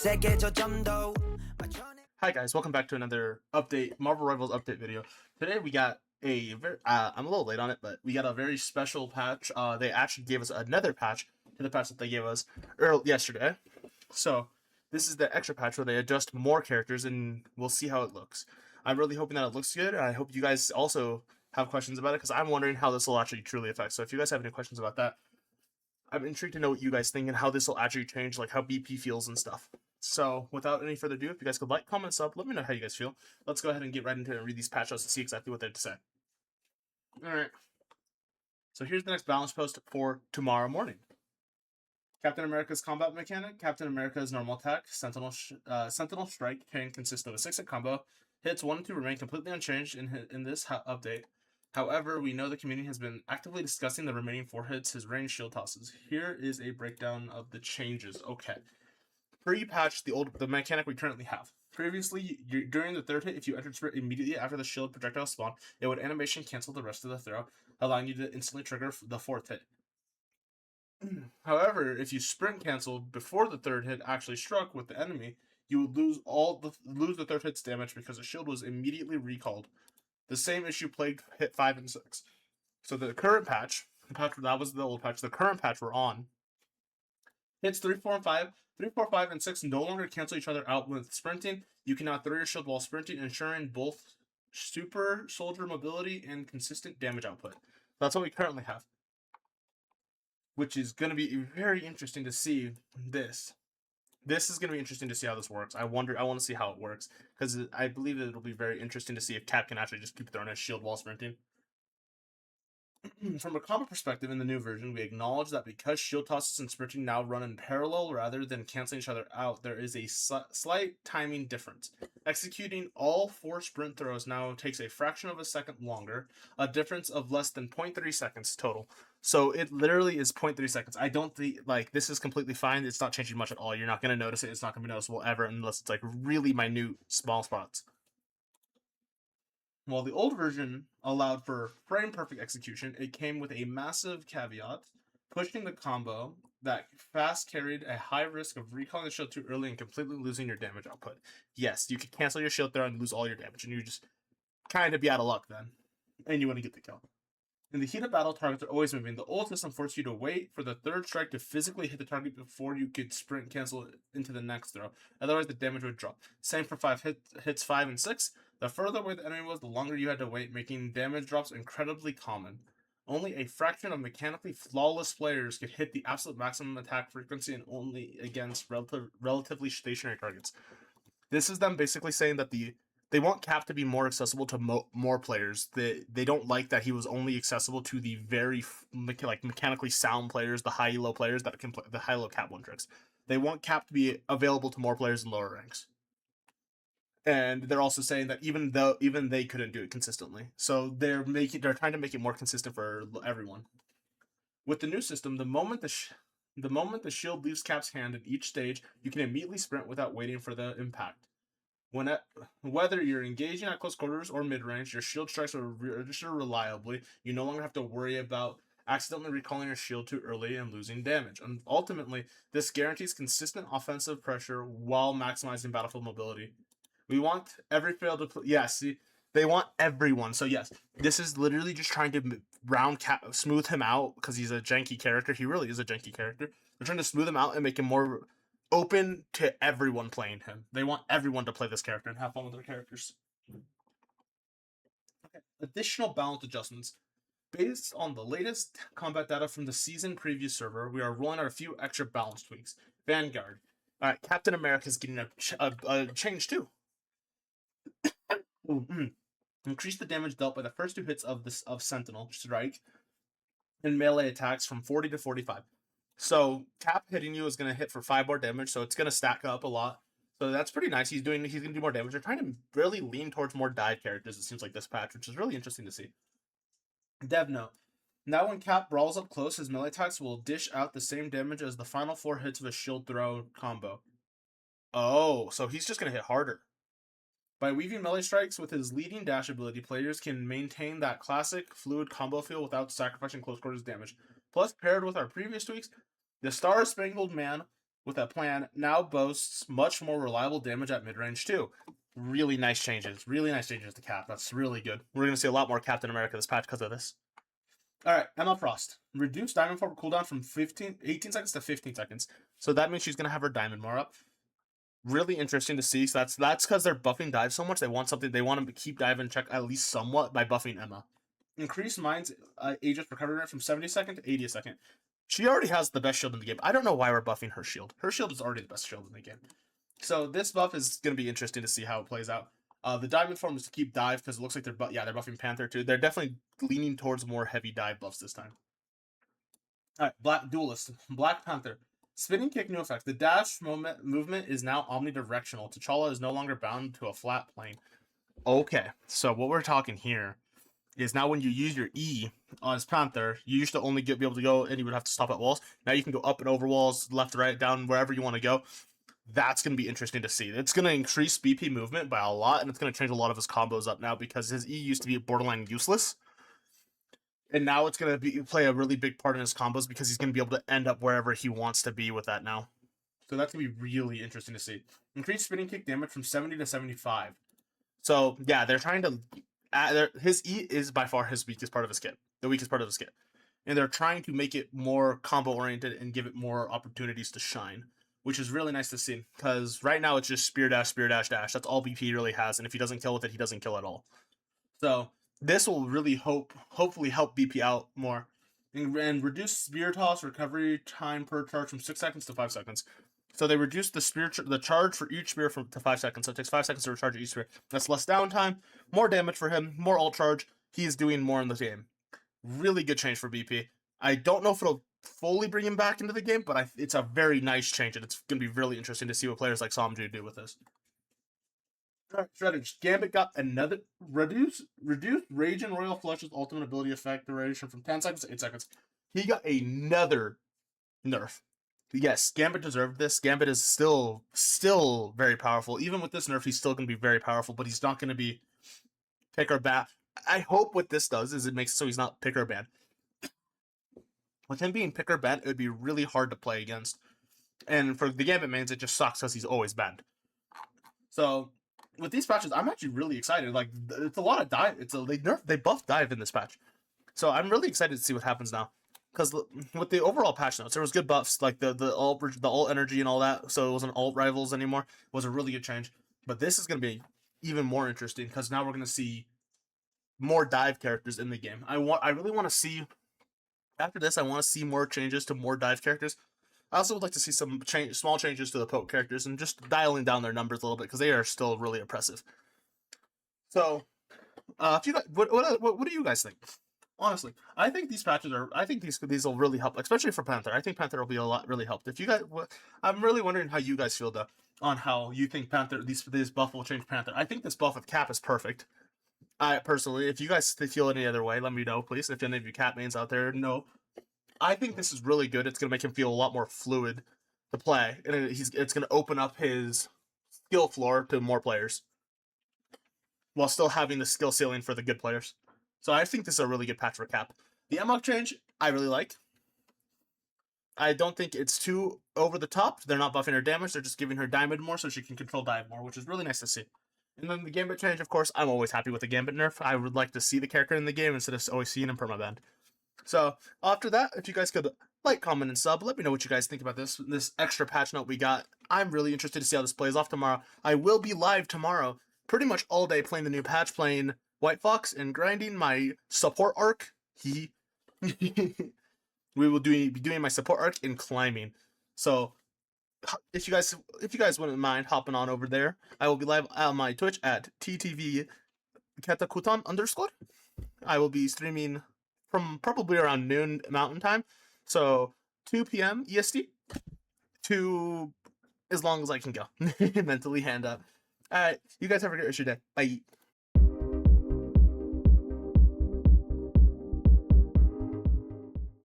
Hi guys, welcome back to another update, Marvel Rivals update video. Today we got a very, I'm a little late on it, but we got a very special patch. They actually gave us another patch to the patch that they gave us yesterday. So this is the extra patch where they adjust more characters, and we'll see how it looks. I'm really hoping that it looks good. I hope you guys also have questions about it, because I'm wondering how this will actually truly affect. So if you guys have any questions about that, I'm intrigued to know what you guys think and how this will actually change, like how BP feels and stuff. So without any further ado, if you guys could like, comment, sub, let me know how you guys feel. Let's go ahead and get right into it and read these patch notes and see exactly what they have to say. Alright. So here's the next balance post for tomorrow morning. Captain America's combat mechanic. Captain America's normal attack, Sentinel Strike, can consist of a 6-hit combo. Hits 1 and 2 remain completely unchanged in this update. However, we know the community has been actively discussing the remaining 4 hits his range shield tosses. Here is a breakdown of the changes. Okay. Pre-patch the mechanic we currently have. Previously, during the 3rd hit, if you entered sprint immediately after the shield projectile spawn, it would animation cancel the rest of the throw, allowing you to instantly trigger the 4th hit. However, if you sprint canceled before the 3rd hit actually struck with the enemy, you would lose the 3rd hit's damage because the shield was immediately recalled. The same issue plagued hit 5 and 6. So the current patch, that was the old patch, the current patch we're on, hits 3, 4, and 5. 3, 4, 5, and 6 no longer cancel each other out with sprinting. You cannot throw your shield while sprinting, ensuring both super soldier mobility and consistent damage output. That's what we currently have, which is going to be very interesting to see this. This is going to be interesting to see how this works. I want to see how it works, because I believe that it'll be very interesting to see if Cap can actually just keep throwing his shield while sprinting. From a combat perspective, in the new version, we acknowledge that because shield tosses and sprinting now run in parallel rather than canceling each other out, there is a slight timing difference. Executing all 4 sprint throws now takes a fraction of a second longer, a difference of less than 0.3 seconds total. So it literally is 0.3 seconds. I don't think, this is completely fine. It's not changing much at all. You're not going to notice it. It's not going to be noticeable ever unless it's, really minute, small spots. While the old version allowed for frame-perfect execution, it came with a massive caveat, pushing the combo that fast carried a high risk of recalling the shield too early and completely losing your damage output. Yes, you could cancel your shield throw and lose all your damage, and you just kind of be out of luck then, and you want to get the kill. In the heat of battle, targets are always moving. The old system forced you to wait for the 3rd strike to physically hit the target before you could sprint cancel into the next throw. Otherwise, the damage would drop. Same for hits 5 and 6. The further away the enemy was, the longer you had to wait, making damage drops incredibly common. Only a fraction of mechanically flawless players could hit the absolute maximum attack frequency, and only against relatively stationary targets. This is them basically saying that they want Cap to be more accessible to more players. They don't like that he was only accessible to the very mechanically sound players, the high-low players that can play the high-low Cap 1 tricks. They want Cap to be available to more players in lower ranks. And they're also saying that even they couldn't do it consistently, so they're trying to make it more consistent for everyone. With the new system, the moment the shield leaves Cap's hand in each stage, you can immediately sprint without waiting for the impact. Whether you're engaging at close quarters or mid-range, your shield strikes will register reliably. You no longer have to worry about accidentally recalling your shield too early and losing damage. And ultimately, this guarantees consistent offensive pressure while maximizing battlefield mobility. We want every fail to play. Yeah, see, they want everyone. So yes, this is literally just trying to smooth him out, because he's a janky character. He really is a janky character. They're trying to smooth him out and make him more open to everyone playing him. They want everyone to play this character and have fun with their characters. Okay. Additional balance adjustments. Based on the latest combat data from the season preview server, we are rolling out a few extra balance tweaks. Vanguard. Alright, Captain America is getting a change too. Increase the damage dealt by the first 2 hits of Sentinel Strike and melee attacks from 40 to 45. So Cap hitting you is going to hit for 5 more damage, so it's going to stack up a lot. So that's pretty nice. He's going to do more damage. They're trying to really lean towards more dive characters, it seems like, this patch, which is really interesting to see. Dev note. Now when Cap brawls up close, his melee attacks will dish out the same damage as the final 4 hits of a shield throw combo. Oh, so he's just going to hit harder. By weaving melee strikes with his leading dash ability, players can maintain that classic fluid combo feel without sacrificing close quarters damage. Plus, paired with our previous tweaks, the Star Spangled Man with that plan now boasts much more reliable damage at mid-range too. Really nice changes. Really nice changes to Cap. That's really good. We're going to see a lot more Captain America this patch because of this. All right, Emma Frost. Reduce Diamond Form cooldown from 18 seconds to 15 seconds. So that means she's going to have her Diamond more up. Really interesting to see. So that's because they're buffing dive so much. They want to keep dive in check at least somewhat by buffing Emma. Increase Mind's Aegis recovery rate from 70 second to 80 a second. She already has the best shield in the game. I don't know why we're buffing her shield. Her shield is already the best shield in the game. So this buff is going to be interesting to see how it plays out. The diamond form is to keep dive because it looks like they're buffing Panther too. They're definitely leaning towards more heavy dive buffs this time. All right, Black Duelist, Black Panther. Spinning kick new effect. The dash movement is now omnidirectional. T'Challa is no longer bound to a flat plane. Okay, so what we're talking here is now when you use your E on his Panther, you used to only be able to go and you would have to stop at walls. Now you can go up and over walls, left, right, down, wherever you want to go. That's going to be interesting to see. It's going to increase BP movement by a lot, and it's going to change a lot of his combos up now because his E used to be borderline useless. And now it's going to play a really big part in his combos because he's going to be able to end up wherever he wants to be with that now. So that's going to be really interesting to see. Increase spinning kick damage from 70 to 75. So, yeah, they're trying to... his E is by far his weakest part of his kit. The weakest part of his kit. And they're trying to make it more combo-oriented and give it more opportunities to shine, which is really nice to see. Because right now it's just spear dash, dash. That's all BP really has. And if he doesn't kill with it, he doesn't kill at all. So this will really hopefully help BP out more. And reduce spear toss recovery time per charge from 6 seconds to 5 seconds. So they reduced the charge for each spear to 5 seconds. So it takes 5 seconds to recharge each spear. That's less downtime, more damage for him, more ult charge. He is doing more in the game. Really good change for BP. I don't know if it'll fully bring him back into the game, but it's a very nice change, and it's going to be really interesting to see what players like Samju do with this. Strategy. Gambit got another reduced Rage and Royal Flush's ultimate ability effect duration from 10 seconds to 8 seconds. He got another nerf. Yes, Gambit deserved this. Gambit is still very powerful. Even with this nerf, he's still going to be very powerful, but he's not going to be pick or ban. I hope what this does is it makes it so he's not pick or ban. With him being pick or ban, it would be really hard to play against. And for the Gambit mains, it just sucks because he's always banned. So with these patches, I'm actually really excited. Like, it's a lot of dive. They buffed dive in this patch. So I'm really excited to see what happens now. Because with the overall patch notes, there was good buffs, like the ult energy and all that. So it wasn't ult rivals anymore. It was a really good change. But this is going to be even more interesting because now we're going to see more dive characters in the game. I really want to see, after this, I want to see more changes to more dive characters. I also would like to see some small changes to the poke characters and just dialing down their numbers a little bit because they are still really oppressive. So, if you guys, what do you guys think? Honestly, I think these patches are. I think these will really help, especially for Panther. I think Panther will be really helped. If you guys, I'm really wondering how you guys feel though on how you think Panther this buff will change Panther. I think this buff with Cap is perfect. I personally, if you guys feel any other way, let me know, please. If any of you Cap mains out there know, I think this is really good. It's gonna make him feel a lot more fluid to play, and it's gonna open up his skill floor to more players, while still having the skill ceiling for the good players. So I think this is a really good patch for Cap. The Amok change, I really like. I don't think it's too over the top. They're not buffing her damage. They're just giving her diamond more so she can control dive more, which is really nice to see. And then the Gambit change, of course, I'm always happy with the Gambit nerf. I would like to see the character in the game instead of always seeing him permabanned. So after that, if you guys could like, comment, and sub, let me know what you guys think about this extra patch note we got. I'm really interested to see how this plays off tomorrow. I will be live tomorrow pretty much all day playing the new patch, playing White Fox and grinding my support arc. We will be doing my support arc in climbing. So if you guys wouldn't mind hopping on over there, I will be live on my Twitch at ttv katakutan_. I will be streaming from probably around noon Mountain Time, so 2 p.m. EST to as long as I can go mentally. Hand up. All right, you guys have a great rest of your day. Bye.